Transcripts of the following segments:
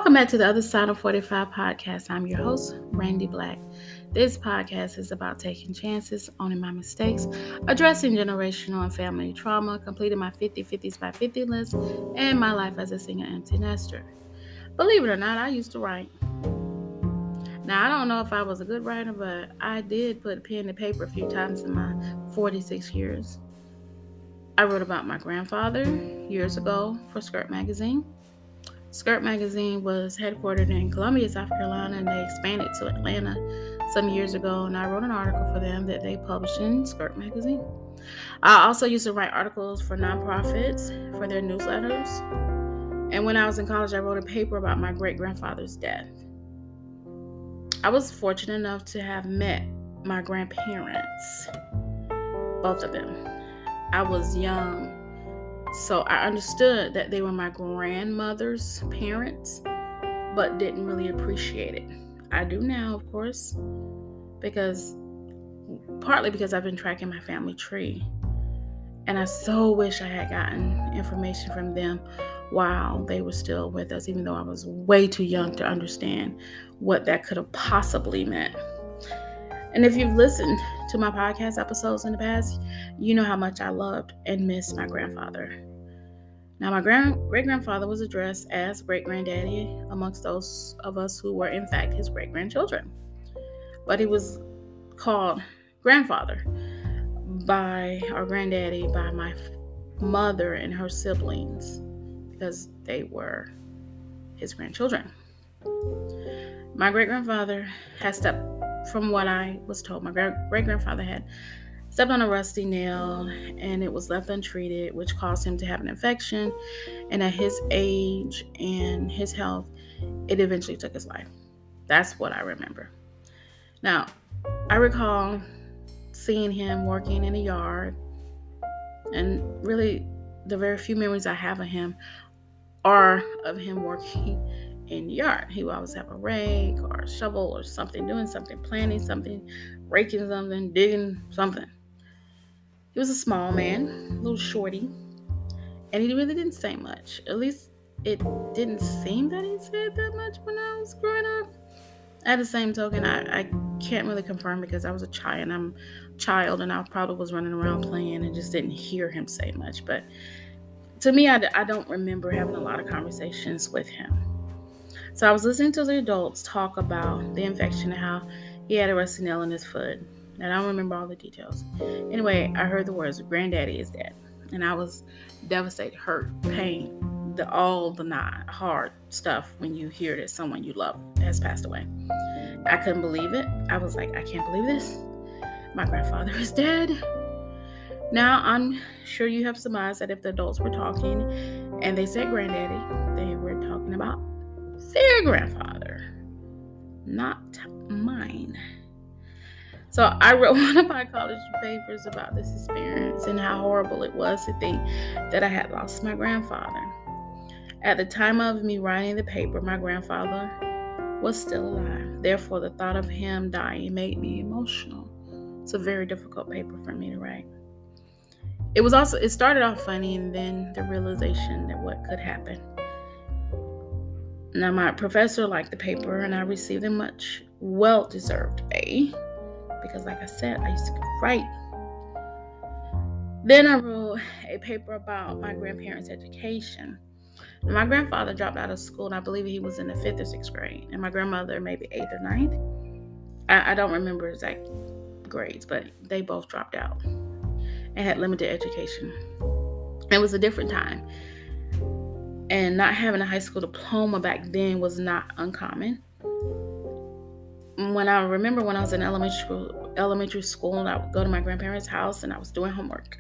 Welcome back to the Other Side of 45 podcast. I'm your host, Randy Black. This podcast is about taking chances, owning my mistakes, addressing generational and family trauma, completing my 50/50s by 50 list, and my life as a single empty nester. Believe it or not, I used to write. Now, I don't know if I was a good writer, but I did put pen to paper a few times in my 46 years. I wrote about my grandfather years ago for Skirt Magazine. Skirt Magazine was headquartered in Columbia, South Carolina, and they expanded to Atlanta some years ago, and I wrote an article for them that they published in Skirt Magazine. I also used to write articles for nonprofits for their newsletters, and when I was in college, I wrote a paper about my great-grandfather's death. I was fortunate enough to have met my grandparents, both of them. I was young, so I understood that they were my grandmother's parents, but didn't really appreciate it. I do now, of course, partly because I've been tracking my family tree. And I so wish I had gotten information from them while they were still with us, even though I was way too young to understand what that could have possibly meant. And if you've listened to my podcast episodes in the past, you know how much I loved and missed my grandfather. Now, my great-grandfather was addressed as great-granddaddy amongst those of us who were, in fact, his great-grandchildren. But he was called grandfather by our granddaddy, by my mother and her siblings, because they were his grandchildren. My great-grandfather had stepped, from what I was told, my great-grandfather had stepped on a rusty nail and it was left untreated, which caused him to have an infection. And at his age and his health, it eventually took his life. That's what I remember. Now, I recall seeing him working in a yard, and really the very few memories I have of him are of him working in the yard. He would always have a rake or a shovel or something, doing something, planting something, raking something, digging something. He was a small man, a little shorty, and he really didn't say much. At least it didn't seem that he said that much when I was growing up. At the same token, I can't really confirm because I was a child and I probably was running around playing and just didn't hear him say much. But to me, I don't remember having a lot of conversations with him. So I was listening to the adults talk about the infection and how he had a rusty nail in his foot. And I don't remember all the details. Anyway, I heard the words, "Granddaddy is dead." And I was devastated, hurt, pain, all the hard stuff when you hear that someone you love has passed away. I couldn't believe it. I was like, I can't believe this. My grandfather is dead. Now, I'm sure you have surmised that if the adults were talking and they said granddaddy, they were talking about their grandfather, not mine. So I wrote one of my college papers about this experience and how horrible it was to think that I had lost my grandfather. At the time of me writing the paper, my grandfather was still alive. Therefore, the thought of him dying made me emotional. It's a very difficult paper for me to write. It started off funny, and then the realization that what could happen. Now, my professor liked the paper, and I received a much well-deserved A, because like I said, I used to write. Then I wrote a paper about my grandparents' education. And my grandfather dropped out of school, and I believe he was in the 5th or 6th grade, and my grandmother maybe 8th or 9th. I don't remember exact grades, but they both dropped out and had limited education. It was a different time, and not having a high school diploma back then was not uncommon. When I was in elementary school, and I would go to my grandparents' house and I was doing homework.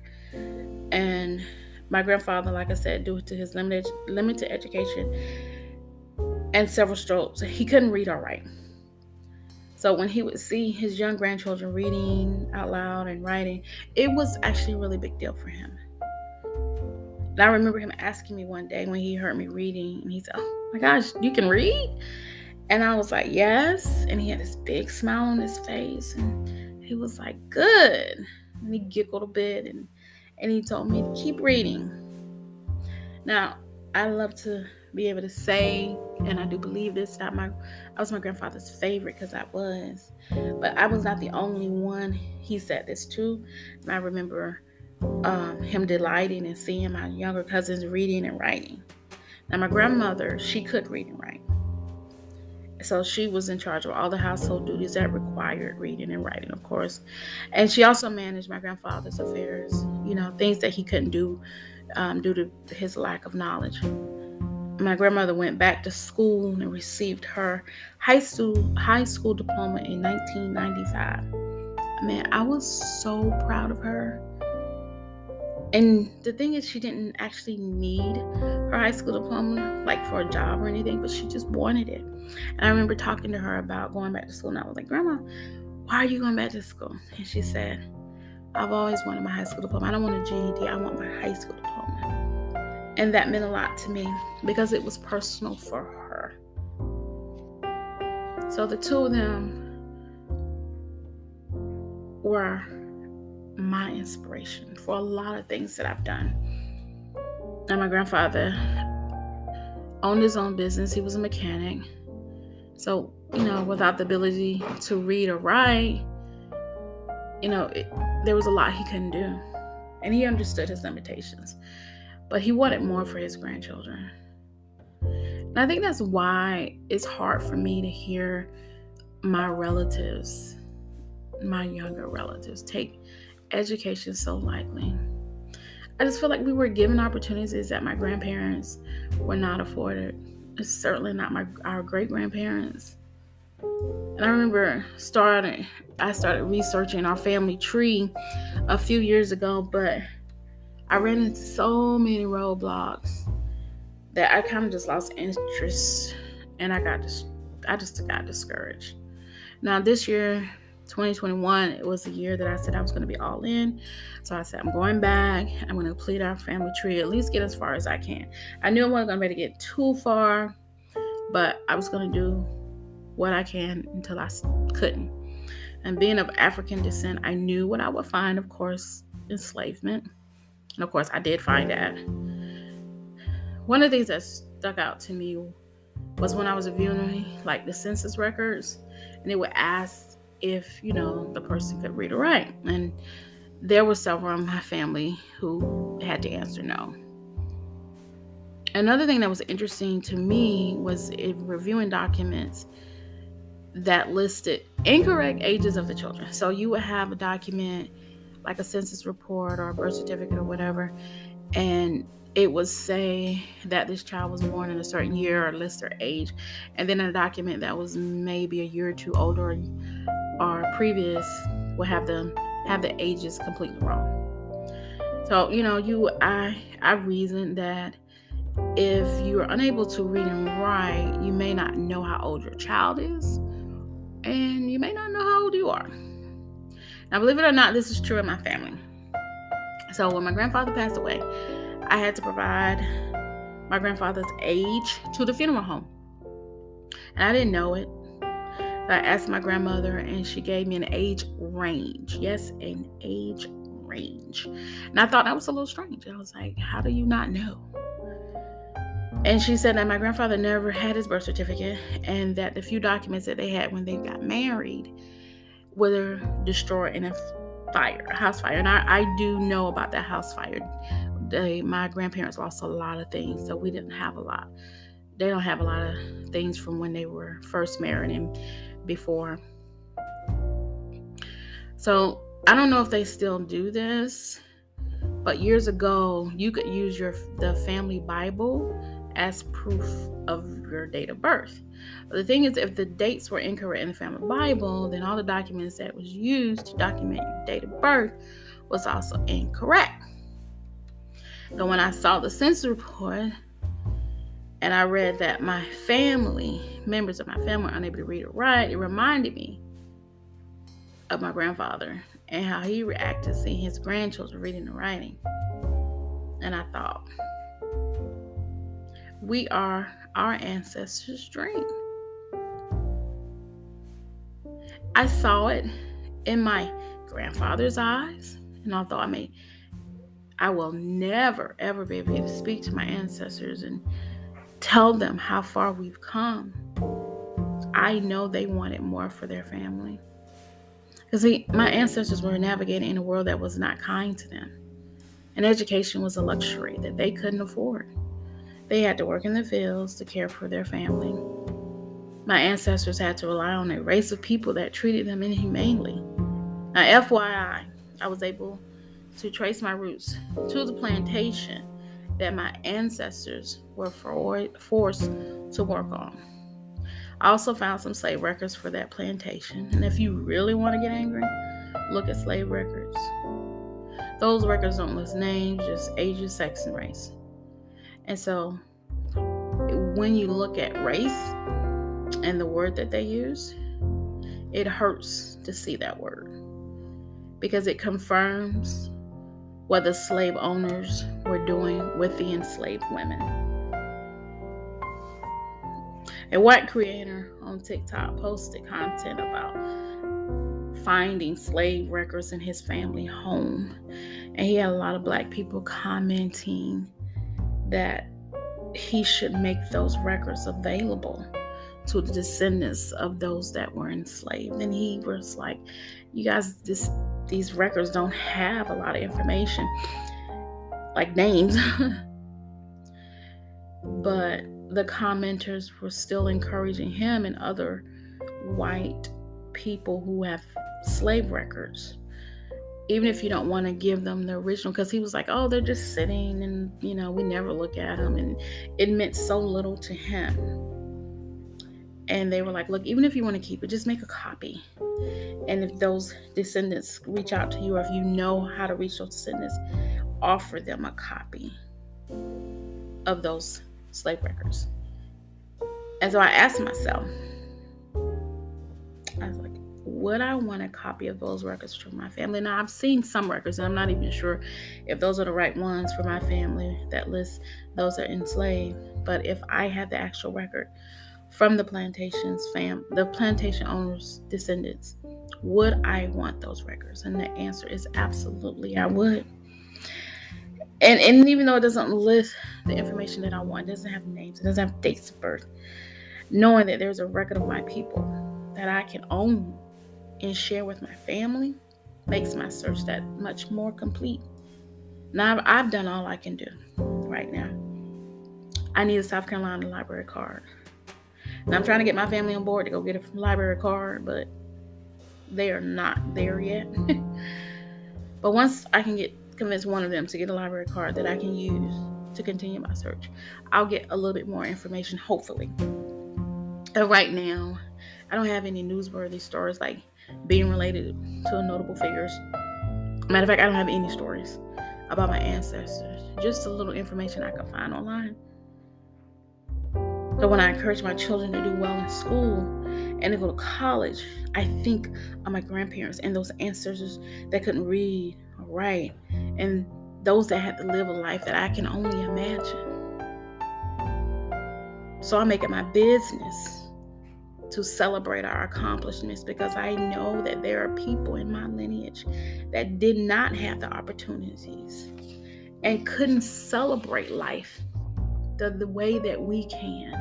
And my grandfather, like I said, due to his limited education and several strokes, he couldn't read or write. So when he would see his young grandchildren reading out loud and writing, it was actually a really big deal for him. And I remember him asking me one day when he heard me reading, and he said, "Oh my gosh, you can read?" And I was like, "Yes." And he had this big smile on his face, and he was like, "Good." And he giggled a bit, and he told me to keep reading. Now, I love to be able to say, and I do believe this, that I was my grandfather's favorite because I was, but I was not the only one he said this to. And I remember him delighting in seeing my younger cousins reading and writing. Now, my grandmother, she could read and write. So she was in charge of all the household duties that required reading and writing, of course. And she also managed my grandfather's affairs, things that he couldn't do due to his lack of knowledge. My grandmother went back to school and received her high school diploma in 1995. Man, I was so proud of her. And the thing is, she didn't actually need her high school diploma, like for a job or anything, but she just wanted it. And I remember talking to her about going back to school, and I was like, Grandma, why are you going back to school? And she said, I've always wanted my high school diploma. I don't want a GED. I want my high school diploma. And that meant a lot to me because it was personal for her. So the two of them were my inspiration for a lot of things that I've done. And my grandfather owned his own business. He was a mechanic. So, without the ability to read or write, there was a lot he couldn't do. And he understood his limitations. But he wanted more for his grandchildren. And I think that's why it's hard for me to hear my relatives, my younger relatives, take education so lightly. I just feel like we were given opportunities that my grandparents were not afforded. It's certainly not our great-grandparents. And I remember I started researching our family tree a few years ago, but I ran into so many roadblocks that I kind of just lost interest, and I just got discouraged. Now this year, 2021, it was a year that I said I was going to be all in. So I said, I'm going back. I'm going to complete our family tree, at least get as far as I can. I knew I wasn't going to be able to get too far, but I was going to do what I can until I couldn't. And being of African descent, I knew what I would find, of course, enslavement. And of course, I did find that. One of the things that stuck out to me was when I was reviewing like the census records, and they would ask if, the person could read or write. And there were several in my family who had to answer no. Another thing that was interesting to me was in reviewing documents that listed incorrect ages of the children. So you would have a document like a census report or a birth certificate or whatever, and it would say that this child was born in a certain year or list their age, and then a document that was maybe a year or two older or previous would have the ages completely wrong. So I reasoned that if you are unable to read and write, you may not know how old your child is, and you may not know how old you are. Now, believe it or not, this is true in my family. So when my grandfather passed away, I had to provide my grandfather's age to the funeral home. And I didn't know it. I asked my grandmother, and she gave me an age range. Yes, an age range. And I thought that was a little strange. I was like, how do you not know? And she said that my grandfather never had his birth certificate, and that the few documents that they had when they got married were destroyed in a house fire. And I do know about that house fire. My grandparents lost a lot of things, so we didn't have a lot. They don't have a lot of things from when they were first married and before. So I don't know if they still do this, but years ago, you could use the family Bible as proof of your date of birth. But the thing is, if the dates were incorrect in the family Bible, then all the documents that was used to document your date of birth was also incorrect. So when I saw the census report and I read that members of my family were unable to read or write, it reminded me of my grandfather and how he reacted seeing his grandchildren reading and writing. And I thought, we are our ancestors' dream. I saw it in my grandfather's eyes, and although I may I will never, ever be able to speak to my ancestors and tell them how far we've come. I know they wanted more for their family. Because my ancestors were navigating in a world that was not kind to them. And education was a luxury that they couldn't afford. They had to work in the fields to care for their family. My ancestors had to rely on a race of people that treated them inhumanely. Now, FYI, I was able to trace my roots to the plantation that my ancestors were forced to work on. I also found some slave records for that plantation. And if you really want to get angry, look at slave records. Those records don't list names, just ages, sex, and race. And so when you look at race and the word that they use, it hurts to see that word because it confirms what the slave owners were doing with the enslaved women. A white creator on TikTok posted content about finding slave records in his family home. And he had a lot of Black people commenting that he should make those records available to the descendants of those that were enslaved. And he was like, you guys, these records don't have a lot of information, like names. But the commenters were still encouraging him and other white people who have slave records, even if you don't want to give them the original, because he was like, oh, they're just sitting and, we never look at them. And it meant so little to him. And they were like, look, even if you want to keep it, just make a copy. And if those descendants reach out to you, or if you know how to reach those descendants, offer them a copy of those slave records. And so I asked myself, I was like, would I want a copy of those records for my family? Now, I've seen some records, and I'm not even sure if those are the right ones for my family that list those that are enslaved. But if I had the actual record from the the plantation owners' descendants, would I want those records? And the answer is absolutely, I would. And even though it doesn't list the information that I want, it doesn't have names, it doesn't have dates of birth, knowing that there's a record of my people that I can own and share with my family makes my search that much more complete. Now, I've done all I can do right now. I need a South Carolina library card. And I'm trying to get my family on board to go get a library card, but they are not there yet. But once I can convince one of them to get a library card that I can use to continue my search, I'll get a little bit more information, hopefully. And right now, I don't have any newsworthy stories like being related to notable figures. Matter of fact, I don't have any stories about my ancestors. Just a little information I can find online. So when I encourage my children to do well in school and to go to college, I think of my grandparents and those ancestors that couldn't read or write, and those that had to live a life that I can only imagine. So I make it my business to celebrate our accomplishments, because I know that there are people in my lineage that did not have the opportunities and couldn't celebrate life the way that we can.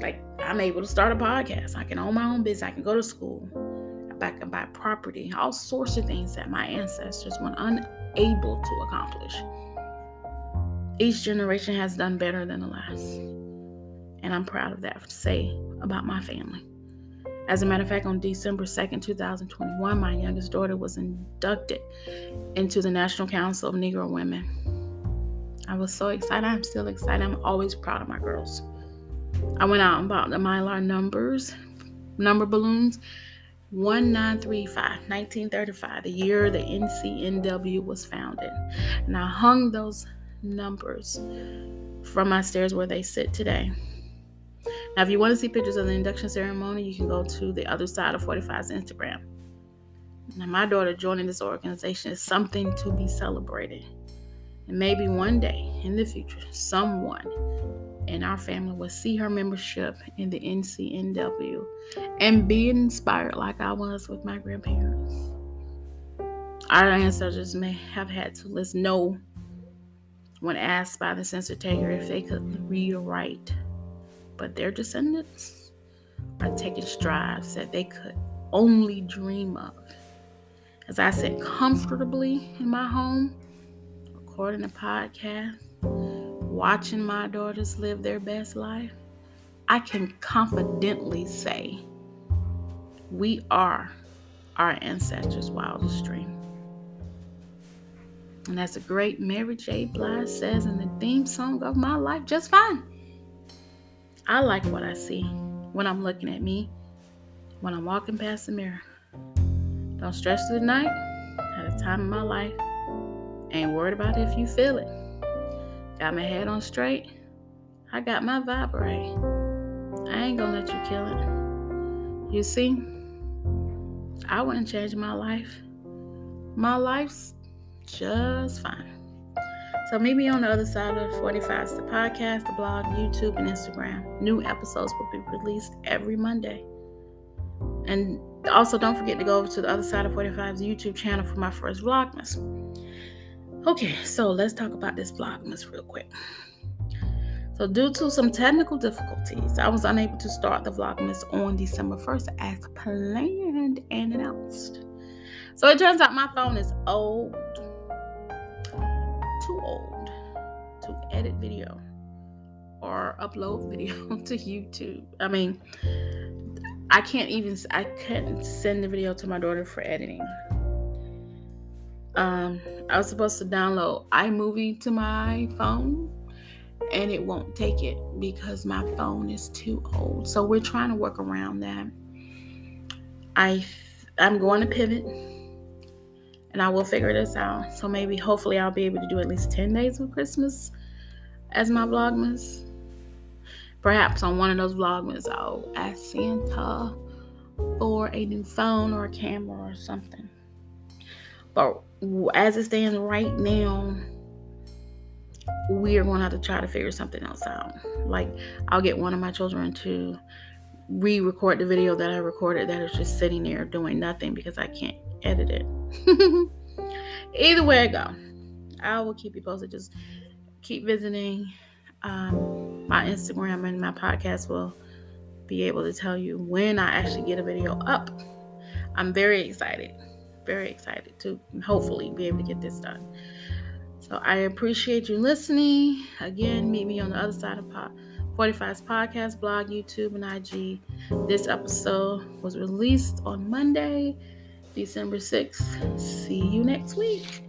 Like, I'm able to start a podcast. I can own my own business. I can go to school. I can buy property. All sorts of things that my ancestors were unable to accomplish. Each generation has done better than the last. And I'm proud of that to say about my family. As a matter of fact, on December 2nd, 2021, my youngest daughter was inducted into the National Council of Negro Women. I was so excited. I'm still excited. I'm always proud of my girls. I went out and bought the Mylar number balloons, 1935, the year the NCNW was founded. And I hung those numbers from my stairs where they sit today. Now, if you want to see pictures of the induction ceremony, you can go to the other side of 45's Instagram. Now, my daughter joining this organization is something to be celebrated. And maybe one day in the future, someone in our family will see her membership in the NCNW and be inspired like I was with my grandparents. Our ancestors may have had to list no when asked by the census taker if they could read or write, but their descendants are taking strides that they could only dream of. As I sit comfortably in my home, recording a podcast, watching my daughters live their best life, I can confidently say we are our ancestors' wildest dream. And as the great Mary J. Blige says in the theme song of my life, just fine. I like what I see when I'm looking at me, when I'm walking past the mirror. Don't stress through the night. At a time in my life, ain't worried about if you feel it. Got my head on straight. I got my vibe right. I ain't gonna let you kill it. You see, I wouldn't change my life. My life's just fine. So meet me on the other side of 45's the podcast, the blog, YouTube, and Instagram. New episodes will be released every Monday. And also don't forget to go over to the other side of 45's YouTube channel for my first Vlogmas. Okay, so let's talk about this Vlogmas real quick. So due to some technical difficulties, I was unable to start the Vlogmas on December 1st as planned and announced. So it turns out my phone is old. Too old to edit video or upload video to YouTube. I mean, I couldn't send the video to my daughter for editing. I was supposed to download iMovie to my phone, and it won't take it because my phone is too old. So we're trying to work around that. I'm going to pivot, and I will figure this out. So hopefully I'll be able to do at least 10 days of Christmas as my Vlogmas. Perhaps on one of those Vlogmas, I'll ask Santa for a new phone or a camera or something. But as it stands right now, we are going to have to try to figure something else out. Like, I'll get one of my children to re-record the video that I recorded that is just sitting there doing nothing because I can't edit it. Either way I go, I will keep you posted. Just keep visiting my Instagram, and my podcast will be able to tell you when I actually get a video up. I'm very excited to hopefully be able to get this done. So I appreciate you listening. Again, meet me on the other side of 45's podcast, blog, YouTube, and IG. This episode was released on Monday, December 6th. See you next week.